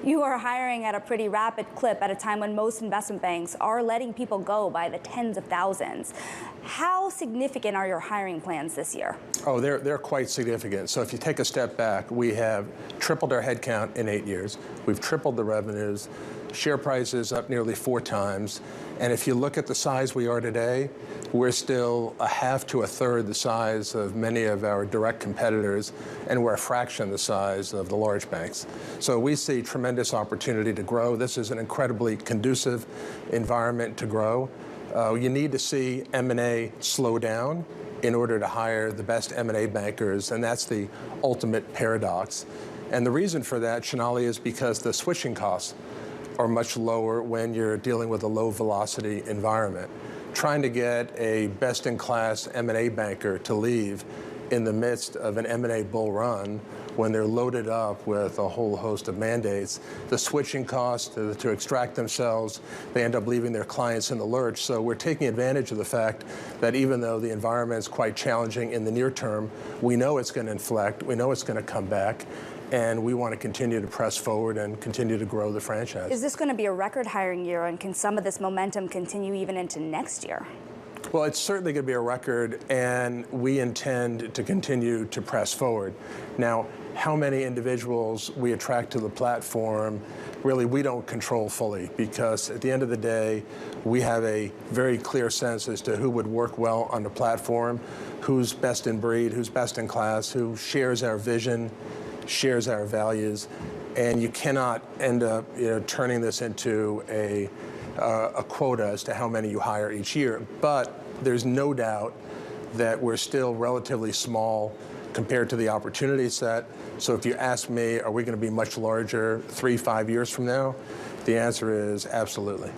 You are hiring at a pretty rapid clip at a time when most investment banks are letting people go by the tens of thousands. How significant are your hiring plans this year? Oh, they're quite significant. So if you take a step back, we have tripled our headcount in 8 years. We've tripled the revenues. Share prices up nearly 4 times. And if you look at the size we are today, we're still a half to a third the size of many of our direct competitors, and we're a fraction the size of the large banks. So we see tremendous opportunity to grow. This is an incredibly conducive environment to grow. You need to see M&A slow down in order to hire the best M&A bankers, and that's the ultimate paradox. And the reason for that, Shanali, is because the switching costs are much lower when you're dealing with a low-velocity environment. Trying to get a best-in-class M&A banker to leave in the midst of an M&A bull run when they're loaded up with a whole host of mandates, the switching costs to extract themselves, they end up leaving their clients in the lurch. So we're taking advantage of the fact that even though the environment is quite challenging in the near term, we know it's going to inflect, we know it's going to come back, and we want to continue to press forward and continue to grow the franchise. Is this going to be a record hiring year, and can some of this momentum continue even into next year? Well, it's certainly going to be a record, and we intend to continue to press forward. Now, how many individuals we attract to the platform, really, we don't control fully, because at the end of the day, we have a very clear sense as to who would work well on the platform, who's best in breed, who's best in class, who shares our vision, shares our values, and you cannot end up turning this into a quota as to how many you hire each year. But there's no doubt that we're still relatively small compared to the opportunity set. So if you ask me, are we going to be much larger 3-5 years from now? The answer is absolutely.